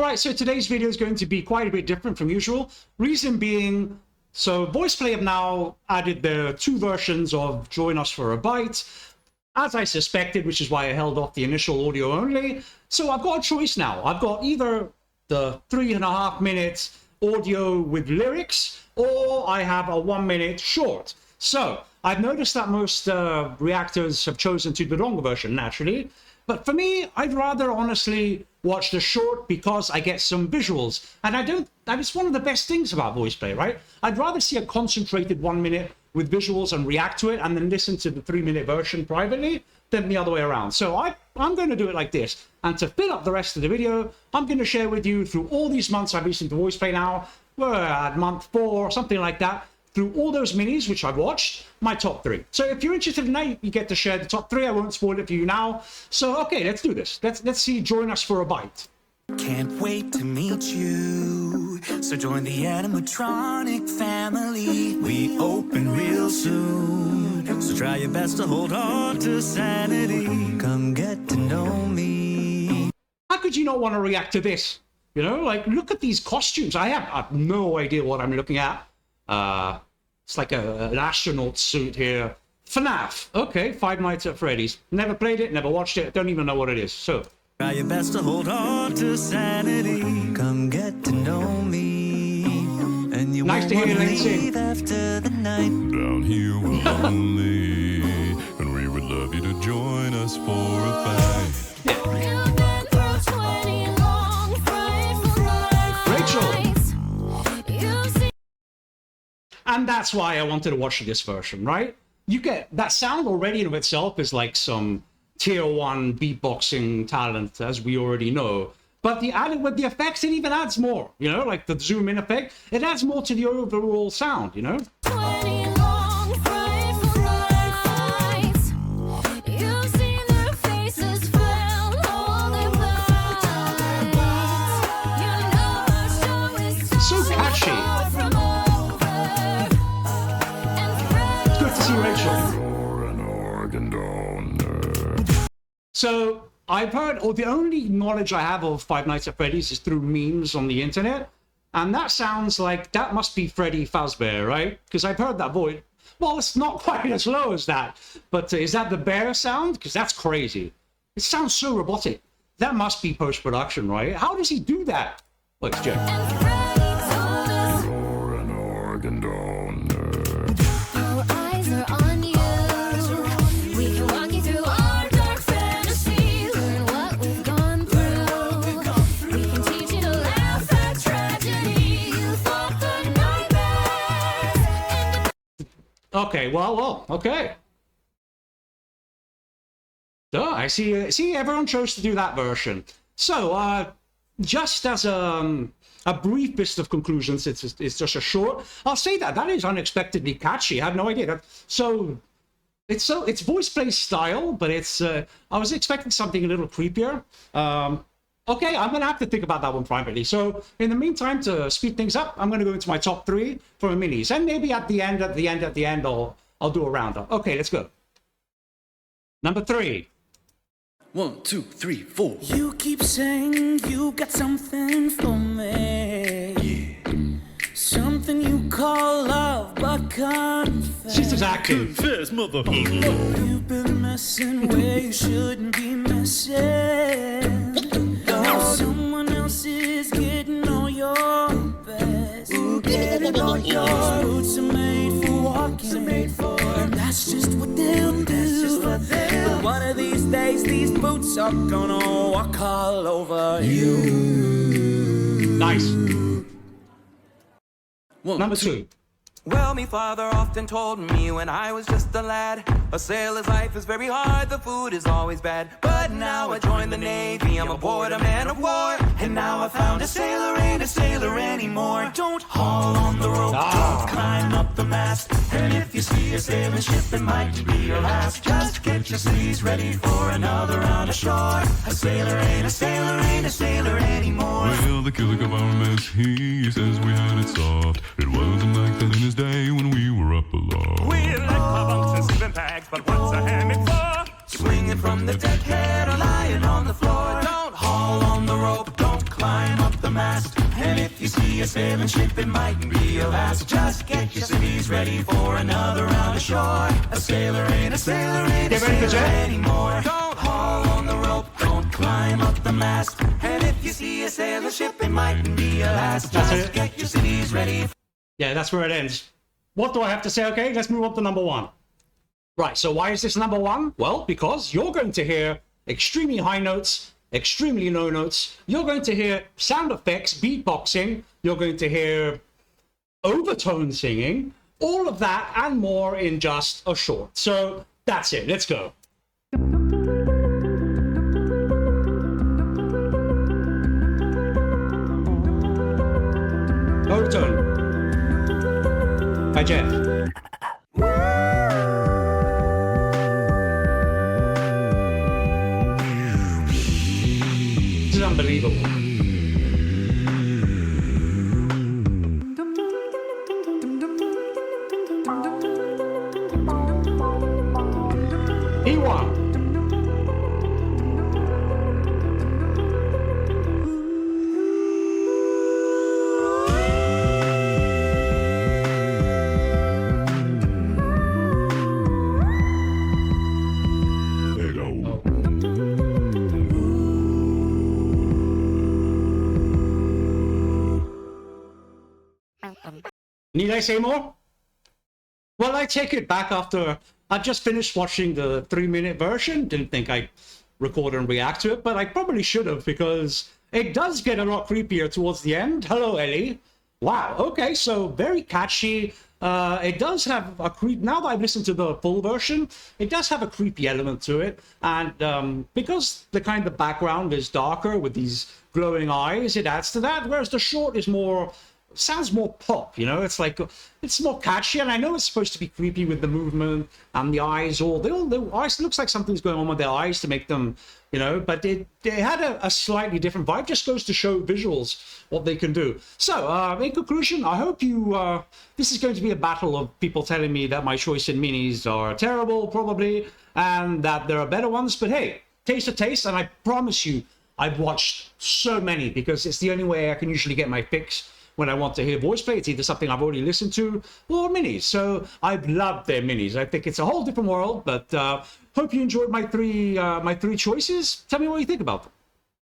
Alright, so today's video is going to be quite a bit different from usual. Reason being, so VoicePlay have now added the 2 versions of Join Us for a Bite, as I suspected, which is why I held off the initial audio only. So I've got a choice now. I've got either the 3.5 minutes audio with lyrics, or I have a 1-minute short. So I've noticed that most reactors have chosen to do the longer version, naturally. But for me, I'd rather honestly watch the short because I get some visuals. And that is one of the best things about VoicePlay, right? I'd rather see a concentrated 1 minute with visuals and react to it and then listen to the 3-minute version privately than the other way around. So I'm going to do it like this. And to fill up the rest of the video, I'm going to share with you through all these months I've listened to VoicePlay now. We're at month 4, something like that. Through all those minis which I've watched, my top 3. So if you're interested in that, you get to share the top 3. I won't spoil it for you now. So okay, let's do this. Let's see Join Us for a Bite. Can't wait to meet you. So join the animatronic family. We open real soon. So try your best to hold on to sanity. Come get to know me. How could you not want to react to this? You know, like, look at these costumes. I have no idea what I'm looking at. It's like an astronaut suit here. FNAF. Okay, Five Nights at Freddy's. Never played it, never watched it, don't even know what it is. So try your best to hold on to sanity. Come get to know me. And you nice to hear you leave after the night. Down here we're lonely, and we would love you to join us for a bite. And that's why I wanted to watch this version, right? You get that sound already in of itself is like some tier 1 beatboxing talent, as we already know. But the added with the effects, it even adds more, you know, like the zoom in effect. It adds more to the overall sound, you know? So catchy. So I've heard, or the only knowledge I have of Five Nights at Freddy's is through memes on the internet, and that sounds like that must be Freddy Fazbear, right? Because I've heard that voice. Well, it's not quite as low as that, but is that the bear sound? Because that's crazy. It sounds so robotic. That must be post-production, right? How does he do that? Let's check. You're an organ donor. Our eyes are on you. We can walk you through our dark fantasy. Learn what we've gone through. We can teach you to laugh at tragedy. You thought the nightmares. Okay, well, okay. Oh, I see. See, everyone chose to do that version. So, just as a brief list of conclusions, it's just a short. I'll say that is unexpectedly catchy. I have no idea. So it's VoicePlay style, but it's I was expecting something a little creepier. Okay, I'm gonna have to think about that one privately. So in the meantime, to speed things up, I'm gonna go into my top 3 for minis, and maybe at the end, I'll do a roundup. Okay, let's go. Number 3. 1, 2, 3, 4. You keep saying you got something for me. Yeah. Something you call love, but confess. She's just acting. Confess, motherfucker. You've been messing where you shouldn't be messing. Someone else is getting all your best. Getting all your boots are made for walking. And that's just what they'll do. But one of these days, these boots are gonna walk all over you. Nice. Number 2. Well, me father often told me when I was just a lad, a sailor's life is very hard, the food is always bad. But now I joined the Navy, I'm aboard a man of war, and now I found a sailor ain't a sailor anymore. Don't haul on the rope, don't climb up the mast, and if you see a sailing ship, it might be your last. Just get your sleeves ready for another round ashore. A sailor ain't a sailor, ain't a sailor anymore. Well, the killer come our mess, he says we had it soft. It wasn't like that in his day when we were up aloft. We like my bunks and sleeping bags, but what's a hammock for? Swinging from the deck head or lying on the floor. Don't haul on the rope, don't climb up the mast. And if you see a sailing ship, it mightn't be your last. Just get your civvies ready for another round ashore. A sailor ain't a sailor anymore. Don't haul on the rope, don't climb up the mast. And if you see a sailing ship, it mightn't be your last. Just get your civvies ready. Yeah, that's where it ends. What do I have to say? Okay, let's move on to number one. Right, so why is this number one? Well, because you're going to hear extremely high notes, extremely low notes. You're going to hear sound effects, beatboxing. You're going to hear overtone singing. All of that and more in just a short. So that's it. Let's go. Overtone by Jeff. This is unbelievable. E1. Need I say more? Well, I take it back after I just finished watching the 3-minute version. Didn't think I'd record and react to it, but I probably should have because it does get a lot creepier towards the end. Hello, Ellie. Wow, okay, so very catchy. It does have a creep. Now that I've listened to the full version, it does have a creepy element to it. And because the kind of background is darker with these glowing eyes, it adds to that. Whereas the short is more, sounds more pop, you know? It's like, it's more catchy. And I know it's supposed to be creepy with the movement and the eyes. The eyes looks like something's going on with their eyes to make them, you know, but it had a slightly different vibe. Just goes to show visuals what they can do. So in conclusion, I hope you this is going to be a battle of people telling me that my choice in minis are terrible, probably, and that there are better ones. But hey, taste a taste, and I promise you I've watched so many because it's the only way I can usually get my fix when I want to hear VoicePlay. It's either something I've already listened to or minis. So I've loved their minis. I think it's a whole different world, but hope you enjoyed my three choices. Tell me what you think about them.